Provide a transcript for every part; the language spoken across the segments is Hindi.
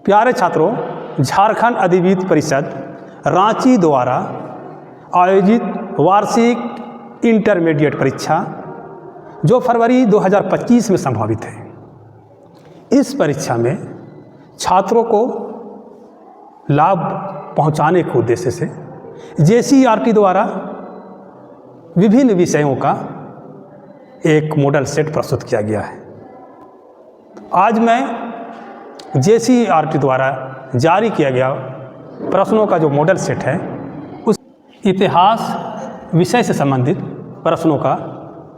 प्यारे छात्रों, झारखंड अधिविद्य परिषद रांची द्वारा आयोजित वार्षिक इंटरमीडिएट परीक्षा जो फरवरी 2025 में संभावित है, इस परीक्षा में छात्रों को लाभ पहुंचाने के उद्देश्य से JCERT द्वारा विभिन्न विषयों का एक मॉडल सेट प्रस्तुत किया गया है। आज मैं JCERT द्वारा जारी किया गया प्रश्नों का जो मॉडल सेट है, उस इतिहास विषय से संबंधित प्रश्नों का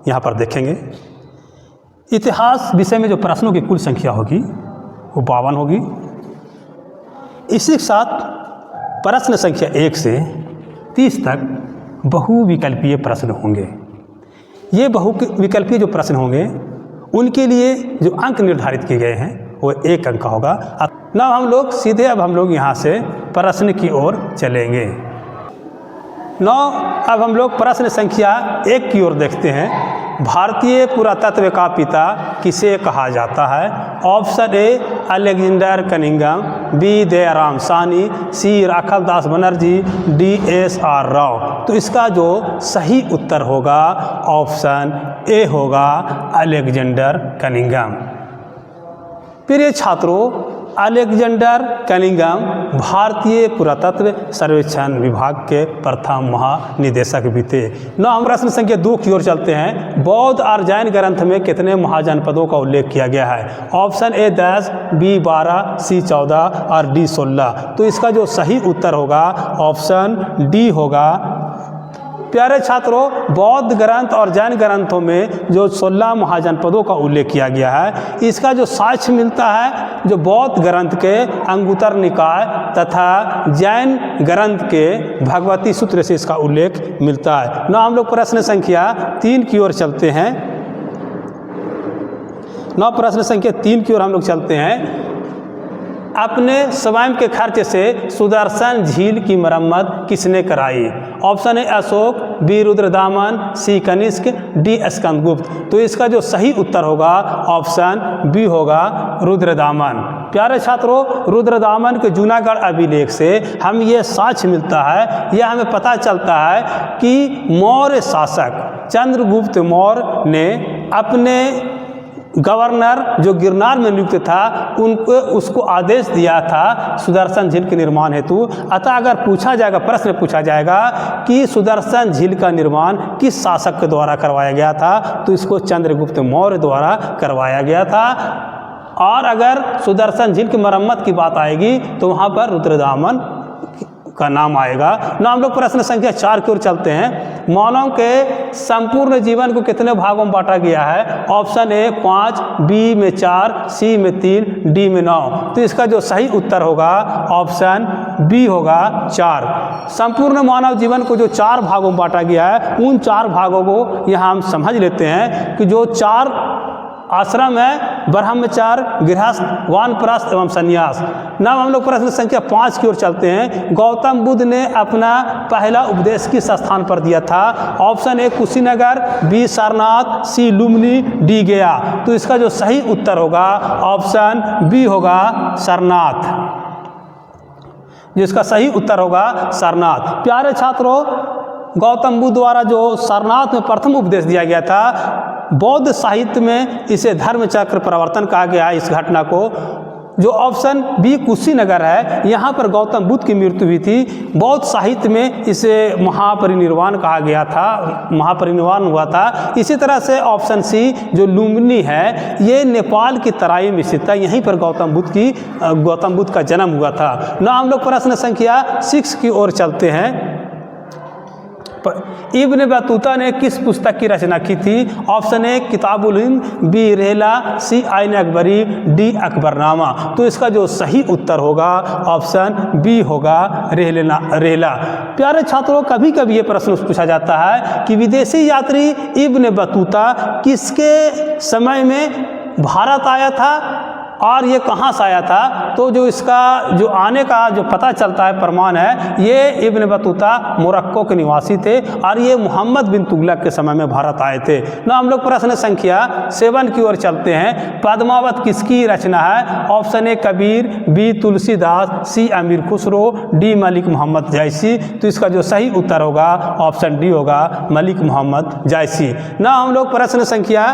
यहाँ पर देखेंगे। इतिहास विषय में जो प्रश्नों की कुल संख्या होगी वो 52 होगी। इसी के साथ प्रश्न संख्या 1 से 30 तक बहुविकल्पीय प्रश्न होंगे। ये बहुविकल्पीय जो प्रश्न होंगे उनके लिए जो अंक निर्धारित किए गए हैं वो 1 अंक का होगा। अब हम लोग यहाँ से प्रश्न की ओर चलेंगे। अब हम लोग प्रश्न संख्या 1 की ओर देखते हैं। भारतीय पुरातत्व का पिता किसे कहा जाता है? Option A Alexander Cunningham, B Dayaram Sahni, C Rakhal Das Banerji, D SR Rao. तो इसका जो सही उत्तर होगा ऑप्शन ए होगा अलेक्जेंडर कनिंघम। प्रिय छात्रों, अलेक्जेंडर कनिंघम भारतीय पुरातत्व सर्वेक्षण विभाग के प्रथम महानिदेशक भी थे। हम प्रश्न संख्या 2 की ओर चलते हैं। बौद्ध और जैन ग्रंथ में कितने महाजनपदों का उल्लेख किया गया है? ऑप्शन ए 10, बी 12, सी 14 और डी 16। तो इसका जो सही उत्तर होगा ऑप्शन डी होगा। प्यारे छात्रों, बौद्ध ग्रंथ और जैन ग्रंथों में जो 16 महाजनपदों का उल्लेख किया गया है, इसका जो साक्ष्य मिलता है जो बौद्ध ग्रंथ के अंगुत्तर निकाय तथा जैन ग्रंथ के भगवती सूत्र से इसका उल्लेख मिलता है। हम लोग प्रश्न संख्या 3 की ओर चलते हैं। प्रश्न संख्या 3 की ओर हम लोग चलते हैं। अपने स्वयं के खर्च से सुदर्शन झील की मरम्मत किसने कराई? Option A Ashoka, B Rudradaman, C Kanishka, D Skandagupta. तो इसका जो सही उत्तर होगा ऑप्शन बी होगा रुद्रदामन। प्यारे छात्रों, रुद्रदामन के जूनागढ़ अभिलेख से हम ये साक्ष्य मिलता है, यह हमें पता चलता है कि मौर्य शासक चंद्रगुप्त मौर्य ने अपने गवर्नर जो गिरनार में नियुक्त था उसको आदेश दिया था सुदर्शन झील के निर्माण हेतु। अतः अगर प्रश्न पूछा जाएगा कि सुदर्शन झील का निर्माण किस शासक के द्वारा करवाया गया था, तो इसको चंद्रगुप्त मौर्य द्वारा करवाया गया था। और अगर सुदर्शन झील की मरम्मत की बात आएगी तो वहाँ पर रुद्रदामन का नाम आएगा। हम लोग प्रश्न संख्या 4 की ओर चलते हैं। मानव के संपूर्ण जीवन को कितने भागों में बांटा गया है? ऑप्शन ए 5, बी में 4, सी में 3, डी में 9। तो इसका जो सही उत्तर होगा ऑप्शन बी होगा 4। संपूर्ण मानव जीवन को जो 4 भागों में बांटा गया है, उन 4 भागों को यहाँ हम समझ लेते हैं कि जो 4 आश्रम है, ब्रह्मचार्य, गृहस्थ, वानप्रस्थ एवं संन्यास। हम लोग प्रश्न संख्या 5 की ओर चलते हैं। गौतम बुद्ध ने अपना पहला उपदेश किस स्थान पर दिया था? Option A Kushinagar, B Sarnath, C Lumbini, D Gaya. तो इसका जो सही उत्तर होगा ऑप्शन बी होगा सारनाथ, जिसका सही उत्तर होगा सारनाथ। प्यारे छात्रों, गौतम बुद्ध द्वारा जो सारनाथ में प्रथम उपदेश दिया गया था, बौद्ध साहित्य में इसे धर्म चक्र प्रवर्तन कहा गया है। इस घटना को जो ऑप्शन बी कुशीनगर है, यहाँ पर गौतम बुद्ध की मृत्यु हुई थी। बौद्ध साहित्य में इसे महापरिनिर्वाण कहा गया था, महापरिनिर्वाण हुआ था। इसी तरह से ऑप्शन सी जो लुम्बिनी है, ये नेपाल की तराई में स्थित था, यहीं पर गौतम बुद्ध का जन्म हुआ था। हम लोग प्रश्न संख्या 6 की ओर चलते हैं। इब्न बतूता ने किस पुस्तक की रचना की थी? ऑप्शन ए किताबुल हिंद, बी रेला, सी आइन अकबरी, डी अकबरनामा। तो इसका जो सही उत्तर होगा ऑप्शन बी होगा रेला। प्यारे छात्रों, कभी कभी ये प्रश्न पूछा जाता है कि विदेशी यात्री इब्न बतूता किसके समय में भारत आया था और ये कहाँ से आया था, तो जो इसका जो आने का जो पता चलता है प्रमाण है, ये इब्न बतूता मोरक्को के निवासी थे और ये मोहम्मद बिन तुगलक के समय में भारत आए थे। ना हम लोग प्रश्न संख्या 7 की ओर चलते हैं। पद्मावत किसकी रचना है? Option A Kabir, B Tulsidas, C Amir Khusro, D Malik Muhammad Jayasi. तो इसका जो सही उत्तर होगा ऑप्शन डी होगा, मलिक मोहम्मद जायसी। ना हम लोग प्रश्न संख्या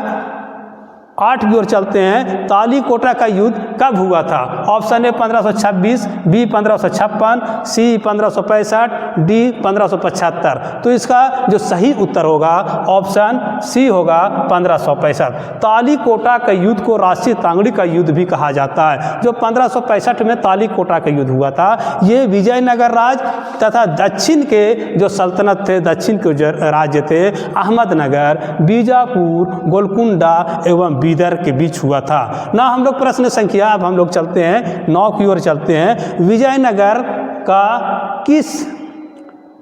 8 की ओर चलते हैं। तालीकोटा का युद्ध कब हुआ था? Option A 1526, B 1556, C 1565, D 1575। तो इसका जो सही उत्तर होगा ऑप्शन सी होगा 1565। तालीकोटा का युद्ध को राष्ट्रीय तांगड़ी का युद्ध भी कहा जाता है। जो 1565 में तालीकोटा का युद्ध हुआ था, ये विजयनगर राज तथा दक्षिण के जो सल्तनत थे, दक्षिण के जो राज्य थे, अहमदनगर, बीजापुर, गोलकुंडा एवं बीदर के बीच हुआ था। ना हम लोग प्रश्न संख्या, अब हम लोग चलते हैं 9 की ओर चलते हैं। विजयनगर का किस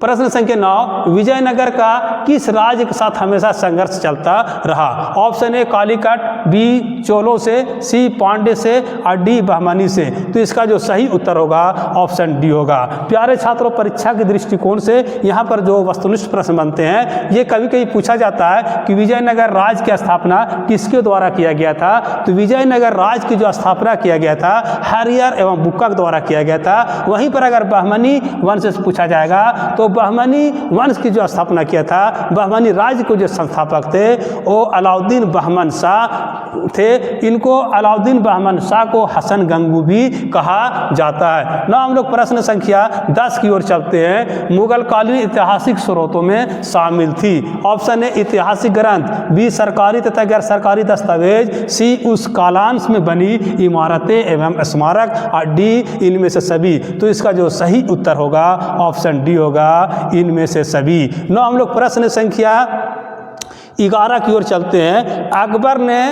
प्रश्न संख्या 9, विजयनगर का किस राज्य के साथ हमेशा संघर्ष चलता रहा? ऑप्शन ए कालीकट, बी चोलों से, सी पांड्य से और डी बहमनी से। तो इसका जो सही उत्तर होगा ऑप्शन डी होगा। प्यारे छात्रों, परीक्षा के दृष्टिकोण से यहाँ पर जो वस्तुनिष्ठ प्रश्न बनते हैं, ये कभी कभी पूछा जाता है कि विजयनगर राज्य की स्थापना किसके द्वारा किया गया था? तो विजयनगर राज्य की जो स्थापना किया गया था हरियर एवं बुक्का के द्वारा किया गया था। वहीं पर अगर बहमनी वंश से पूछा जाएगा तो बहमनी वंश की जो स्थापना किया था, बहमनी राज्य के जो संस्थापक थे वो अलाउद्दीन बहमन शाह थे। इनको अलाउद्दीन बहमन शाह को हसन गंगू भी कहा जाता है। ना हम लोग प्रश्न संख्या 10 की ओर चलते हैं। मुगल कालीन ऐतिहासिक स्रोतों में शामिल थी। ऑप्शन ए ऐतिहासिक ग्रंथ, बी सरकारी तथा गैर सरकारी दस्तावेज, सी उस कालांश में बनी इमारतें एवं स्मारक और डी इनमें से सभी। तो इसका जो सही उत्तर होगा ऑप्शन डी होगा, इनमें से सभी। ना हम लोग प्रश्न संख्या 11 की ओर चलते हैं। अकबर ने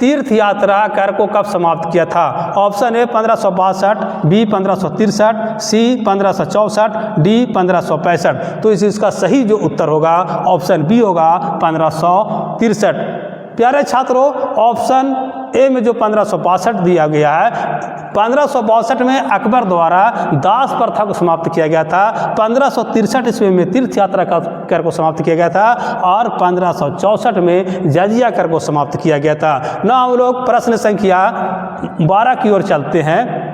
तीर्थ यात्रा कर को कब समाप्त किया था? Option A 1562, B 1563, C 1564, D 1565। तो इसका सही जो उत्तर होगा ऑप्शन बी होगा 1563। प्यारे छात्रों, ऑप्शन ए में जो 1562 दिया गया है, 1562 में अकबर द्वारा दास प्रथा को समाप्त किया गया था। 1563 ईस्वी में तीर्थ यात्रा कर को समाप्त किया गया था और 1564 में जजिया कर को समाप्त किया गया था। ना हम लोग प्रश्न संख्या 12 की ओर चलते हैं।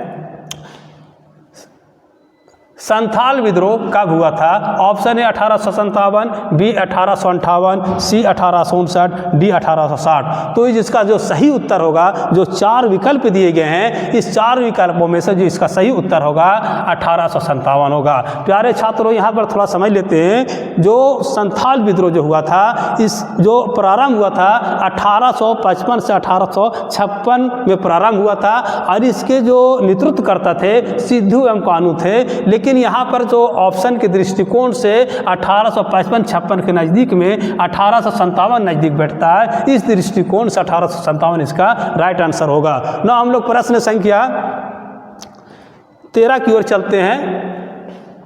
संथाल विद्रोह कब हुआ था? Option A 1857, B 1858, C 1859, D 1860। तो जिसका जो सही उत्तर होगा, जो 4 विकल्प दिए गए हैं, इस 4 विकल्पों में से जो इसका सही उत्तर होगा 1857 होगा। प्यारे छात्रों, यहाँ पर थोड़ा समझ लेते हैं। जो संथाल विद्रोह जो हुआ था, इस जो प्रारंभ हुआ था 1855 से 1856 में प्रारंभ हुआ था और इसके जो नेतृत्व करता थे सिद्धू एवं कानू थे। लेकिन यहाँ पर जो ऑप्शन के दृष्टिकोण से 1855-56 के नज़दीक में 1857 नज़दीक बैठता है। इस दृष्टिकोण से 1857 इसका राइट आंसर होगा। ना हम लोग प्रश्न संख्या 13 की ओर चलते हैं।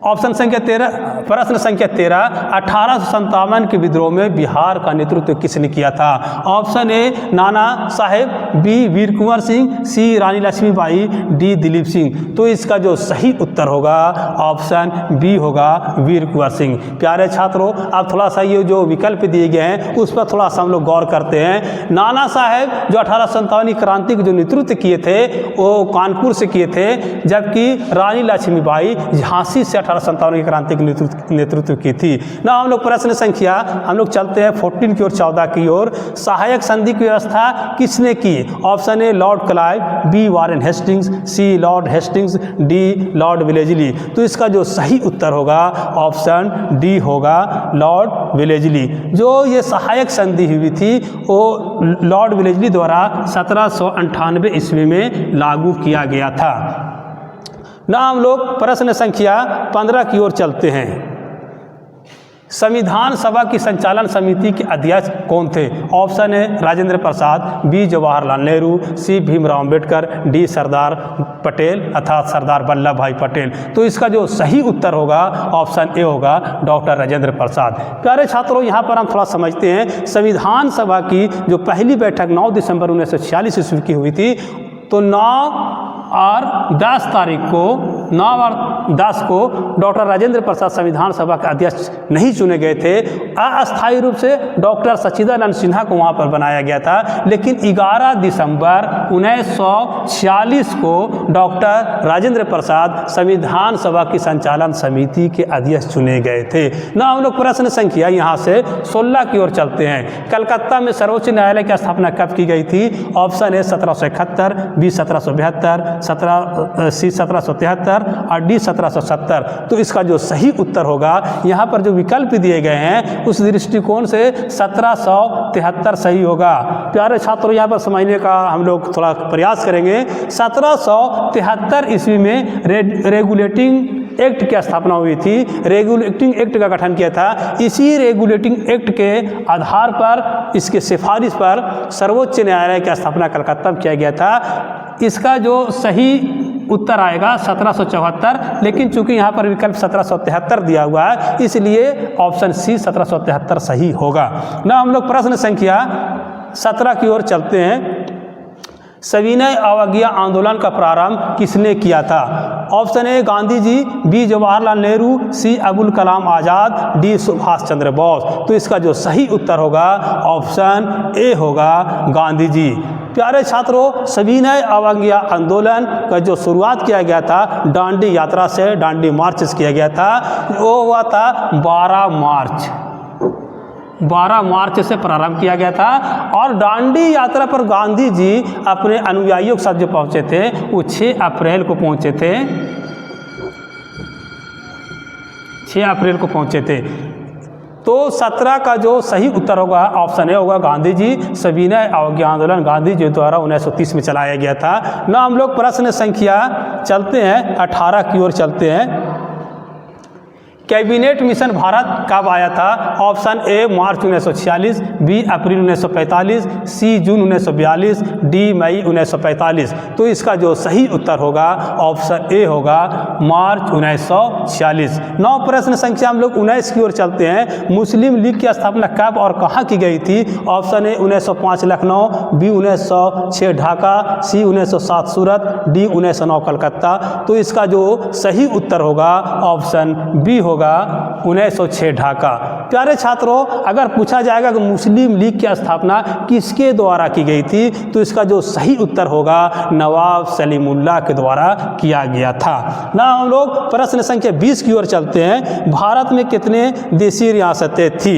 ऑप्शन संख्या 13, प्रश्न संख्या 13, 1857 के विद्रोह में बिहार का नेतृत्व किसने किया था? ऑप्शन ए नाना साहेब, बी वीर कुंवर सिंह, सी रानी लक्ष्मीबाई, डी दिलीप सिंह। तो इसका जो सही उत्तर होगा ऑप्शन बी होगा, वीर कुंवर सिंह। प्यारे छात्रों, अब थोड़ा सा ये जो विकल्प दिए गए हैं उस पर थोड़ा सा हम लोग गौर करते हैं। नाना साहेब जो 1857 क्रांति के जो नेतृत्व किए थे वो कानपुर से किए थे, जबकि रानी लक्ष्मीबाई झांसी से 1857 की क्रांति के नेतृत्व की थी। ना हम लोग प्रश्न संख्या हम लोग चलते हैं 14 की ओर 14 की ओर। सहायक संधि की व्यवस्था किसने की? Option A Lord Clive, B Warren Hastings, C Lord Hastings, D Lord Wellesley. तो इसका जो सही उत्तर होगा ऑप्शन डी होगा, लॉर्ड विलेजली। जो ये सहायक संधि हुई थी वो लॉर्ड विलेजली द्वारा 1798 ईस्वी में लागू किया गया था। ना हम लोग प्रश्न संख्या 15 की ओर चलते हैं। संविधान सभा की संचालन समिति के अध्यक्ष कौन थे? Option A Rajendra Prasad, B Jawaharlal Nehru, C Bhimrao Ambedkar, D Sardar Patel अर्थात सरदार वल्लभ भाई पटेल। तो इसका जो सही उत्तर होगा ऑप्शन ए होगा, डॉक्टर राजेंद्र प्रसाद। प्यारे छात्रों, यहाँ पर हम थोड़ा समझते हैं। संविधान सभा की जो पहली बैठक 9 दिसंबर 1946 ईस्वी की हुई थी, तो 9 और 10 तारीख को 9 और 10 को डॉक्टर राजेंद्र प्रसाद संविधान सभा के अध्यक्ष नहीं चुने गए थे। अस्थायी रूप से डॉक्टर सच्चिदानंद सिन्हा को वहाँ पर बनाया गया था, लेकिन 11 दिसंबर 1946 को डॉक्टर राजेंद्र प्रसाद संविधान सभा की संचालन समिति के अध्यक्ष चुने गए थे। ना हम लोग प्रश्न संख्या यहाँ से 16 की ओर चलते हैं। कलकत्ता में सर्वोच्च न्यायालय की स्थापना कब की गई थी? ऑप्शन ए 1771, बी 1772, सी 1773 और डी 1770। तो इसका जो सही उत्तर होगा, यहाँ पर जो विकल्प दिए गए हैं उस दृष्टिकोण से 1773 सही होगा। प्यारे छात्रों, यहाँ पर समझने का हम लोग थोड़ा प्रयास करेंगे। 1773 ईस्वी में रेगुलेटिंग एक्ट की स्थापना हुई थी। रेगुलेटिंग एक्ट का गठन किया था। इसी रेगुलेटिंग एक्ट के आधार पर, इसके सिफारिश पर सर्वोच्च न्यायालय की स्थापना कलकत्ता में किया गया था। इसका जो सही उत्तर आएगा 1774, लेकिन चूंकि यहाँ पर विकल्प 1773 दिया हुआ है, इसलिए ऑप्शन सी 1773 सही होगा। ना हम लोग प्रश्न संख्या 17 की ओर चलते हैं। सविनय अवज्ञा आंदोलन का प्रारंभ किसने किया था? Option A Gandhi ji, B Jawaharlal Nehru, C Abul Kalam Azad, D Subhash Chandra Bose. तो इसका जो सही उत्तर होगा ऑप्शन ए होगा, गांधी जी। प्यारे छात्रों, सविनय अवज्ञा आंदोलन का जो शुरुआत किया गया था डांडी यात्रा से, डांडी मार्च से किया गया था। वो हुआ था 12 मार्च से प्रारंभ किया गया था। और डांडी यात्रा पर गांधी जी अपने अनुयायियों के साथ जो पहुंचे थे वो 6 अप्रैल को पहुंचे थे। 6 अप्रैल को पहुंचे थे। तो 17 का जो सही उत्तर होगा ऑप्शन ए होगा, गांधी जी। सविनय अवज्ञा आंदोलन गांधी जी द्वारा 1930 में चलाया गया था। ना हम लोग प्रश्न संख्या चलते हैं 18 की ओर चलते हैं। कैबिनेट मिशन भारत कब आया था? ऑप्शन ए मार्च 1946, बी अप्रैल 1945, सी जून 1942, डी मई 1945। तो इसका जो सही उत्तर होगा ऑप्शन ए होगा, मार्च 1946। 9 प्रश्न संख्या हम लोग 19 की ओर चलते हैं। मुस्लिम लीग की स्थापना कब और कहाँ की गई थी? Option A 1905 Lucknow, B 1906 Dhaka, C 1907 Surat, D 1909 Calcutta. तो इसका जो सही उत्तर होगा ऑप्शन बी होगा, 1906 ढाका। प्यारे छात्रों, अगर पूछा जाएगा कि मुस्लिम लीग की स्थापना किसके द्वारा की गई थी, तो इसका जो सही उत्तर होगा नवाब सलीमुल्लाह के द्वारा किया गया था। ना हम लोग प्रश्न संख्या 20 की ओर चलते हैं। भारत में कितने देशी रियासतें थी?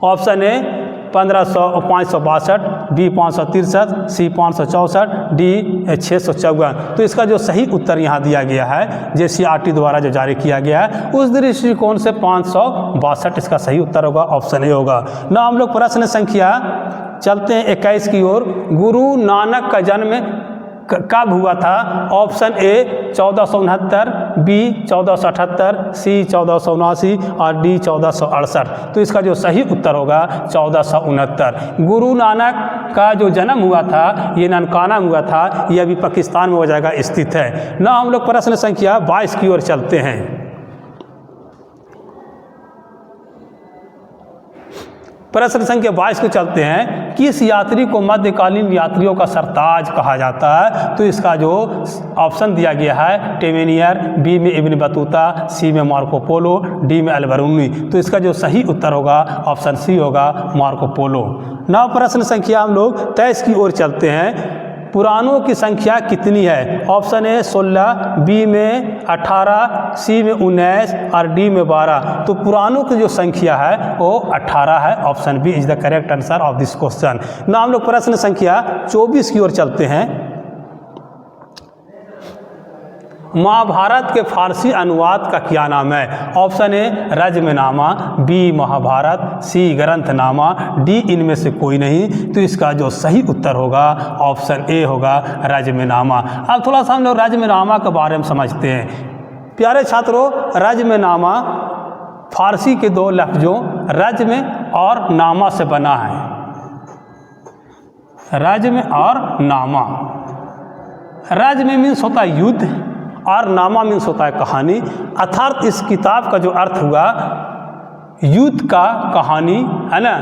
Option A 562, B 563, C 564, D 654। तो इसका जो सही उत्तर यहाँ दिया गया है, JCRT द्वारा जो जारी किया गया है, उस दृष्टिकोण से 562 इसका सही उत्तर होगा, ऑप्शन ए होगा। ना हम लोग प्रश्न संख्या चलते हैं 21 की ओर। गुरु नानक का जन्म कब हुआ था? ऑप्शन ए 1469, बी 1478, सी 1479 और डी 1468। तो इसका जो सही उत्तर होगा 1469। गुरु नानक का जो जन्म हुआ था ये ननकाना में हुआ था। यह अभी पाकिस्तान में वो जगह स्थित है। ना हम लोग प्रश्न संख्या 22 की ओर चलते हैं। प्रश्न संख्या 22 को चलते हैं। किस यात्री को मध्यकालीन यात्रियों का सरताज कहा जाता है? तो इसका जो ऑप्शन दिया गया है टेमेनियर, बी में इब्न बतूता, सी में मार्को पोलो, डी में अल-बरूनी। तो इसका जो सही उत्तर होगा ऑप्शन सी होगा, मार्को पोलो। नौ प्रश्न संख्या हम लोग 23 की ओर चलते हैं। पुराणों की संख्या कितनी है? ऑप्शन ए 16, बी में 18, सी में 19 और डी में 12। तो पुराणों की जो संख्या है वो 18 है। Option B is the correct answer of this question. ना हम लोग प्रश्न संख्या 24 की ओर चलते हैं। महाभारत के फारसी अनुवाद का क्या नाम है? Option A Razmnama, B Mahabharat, C Granthnama, D इनमें से कोई नहीं। तो इसका जो सही उत्तर होगा ऑप्शन ए होगा रज्मनामा। अब थोड़ा सा हम लोग रज्मनामा के बारे में समझते हैं। प्यारे छात्रों, रज्मनामा फारसी के 2 लफ्जों रज्म और नामा से बना है। रज्म और नामा। रज्म मीन्स होता है युद्ध और नामा मीन्स होता है कहानी। अर्थात इस किताब का जो अर्थ हुआ युद्ध का कहानी है ना।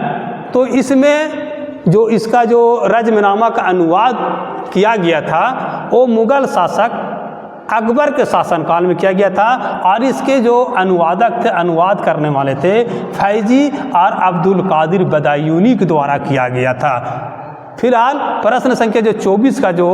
तो इसमें जो इसका जो रज़्मनामा का अनुवाद किया गया था वो मुग़ल शासक अकबर के शासनकाल में किया गया था और इसके जो अनुवादक थे, अनुवाद करने वाले थे, फैजी और अब्दुल कादिर बदायूनी के द्वारा किया गया था। फिलहाल प्रश्न संख्या जो 24 का जो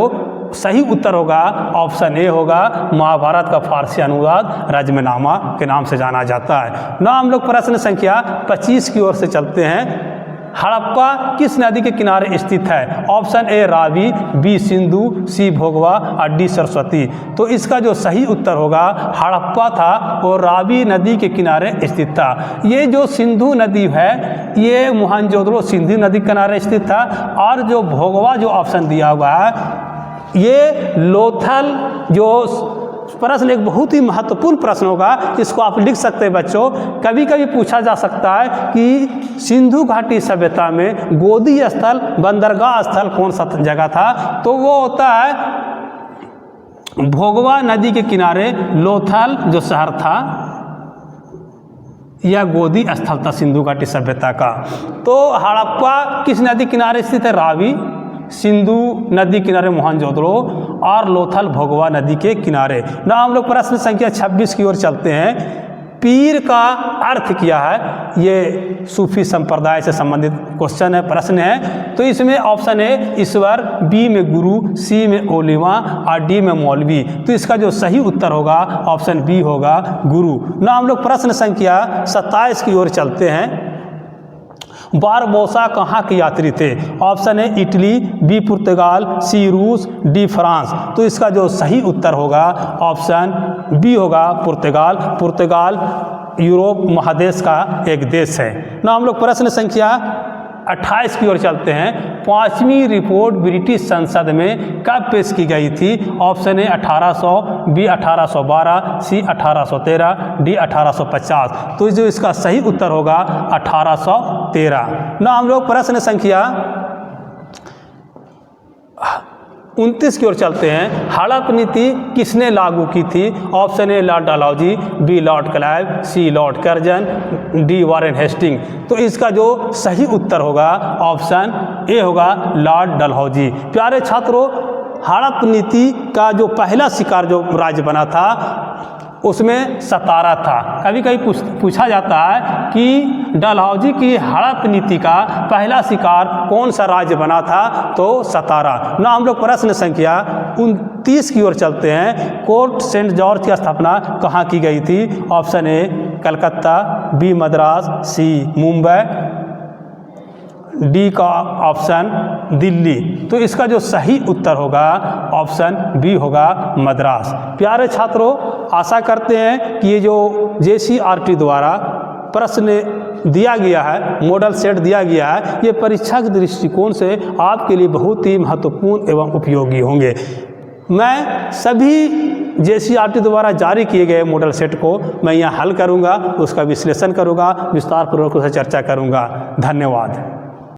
सही उत्तर होगा ऑप्शन ए होगा, महाभारत का फारसी अनुवाद रज़्मनामा के नाम से जाना जाता है। ना हम लोग प्रश्न संख्या 25 की ओर से चलते हैं। हड़प्पा किस नदी के किनारे स्थित है? Option A Ravi, B Sindhu, C Bhogva और डी सरस्वती। तो इसका जो सही उत्तर होगा हड़प्पा था, वो रावी नदी के किनारे स्थित था। ये जो सिंधु नदी है ये मोहनजोदड़ो सिंधु नदी के किनारे स्थित था, और जो भोगवा जो ऑप्शन दिया हुआ है ये लोथल जो प्रश्न एक बहुत ही महत्वपूर्ण प्रश्न होगा, इसको आप लिख सकते हैं बच्चों। कभी कभी पूछा जा सकता है कि सिंधु घाटी सभ्यता में गोदी स्थल, बंदरगाह स्थल कौन सा जगह था? तो वो होता है भोगवा नदी के किनारे लोथल जो शहर था, यह गोदी स्थल था सिंधु घाटी सभ्यता का। तो हड़प्पा किस नदी किनारे स्थित है? रावी, सिंधु नदी किनारे मोहनजोदड़ो और लोथल भोगवा नदी के किनारे। ना हम लोग प्रश्न संख्या 26 की ओर चलते हैं। पीर का अर्थ क्या है? ये सूफी संप्रदाय से संबंधित क्वेश्चन है, प्रश्न है। तो इसमें ऑप्शन है ईश्वर, बी में गुरु, सी में ओलिमा और डी में मौलवी। तो इसका जो सही उत्तर होगा ऑप्शन बी होगा गुरु। ना हम लोग प्रश्न संख्या 27 की ओर चलते हैं। बारबोसा कहाँ के यात्री थे? ऑप्शन है इटली, बी पुर्तगाल, सी रूस, डी फ्रांस। तो इसका जो सही उत्तर होगा ऑप्शन बी होगा पुर्तगाल। पुर्तगाल यूरोप महादेश का एक देश है। ना हम लोग प्रश्न संख्या 28 की ओर चलते हैं। 5वीं रिपोर्ट ब्रिटिश संसद में कब पेश की गई थी? Option A 1800, B 1812, C 1813, D 1850। तो जो इसका सही उत्तर होगा 1813। ना हम लोग प्रश्न संख्या 29 की ओर चलते हैं। हड़प नीति किसने लागू की थी? Option A Lord Dalhousie, B Lord Clive, C Lord Curzon, D Warren Hasting. तो इसका जो सही उत्तर होगा ऑप्शन ए होगा लॉर्ड डलहौजी। प्यारे छात्रों, हड़प नीति का जो पहला शिकार जो राज्य बना था उसमें सतारा था। कभी कभी पूछा जाता है कि डलहौजी की हड़प नीति का पहला शिकार कौन सा राज्य बना था? तो सतारा। ना हम लोग प्रश्न संख्या 29 की ओर चलते हैं। कोर्ट सेंट जॉर्ज की स्थापना कहाँ की गई थी? Option A Calcutta, B Madras, C Mumbai, D का ऑप्शन दिल्ली। तो इसका जो सही उत्तर होगा ऑप्शन बी होगा मद्रास। प्यारे छात्रों, आशा करते हैं कि ये जो JCRT द्वारा प्रश्न दिया गया है, मॉडल सेट दिया गया है, ये परीक्षा के दृष्टिकोण से आपके लिए बहुत ही महत्वपूर्ण एवं उपयोगी होंगे। मैं सभी JCRT द्वारा जारी किए गए मॉडल सेट को मैं यहाँ हल करूँगा, उसका विश्लेषण करूँगा, विस्तारपूर्वक उससे चर्चा करूँगा। धन्यवाद।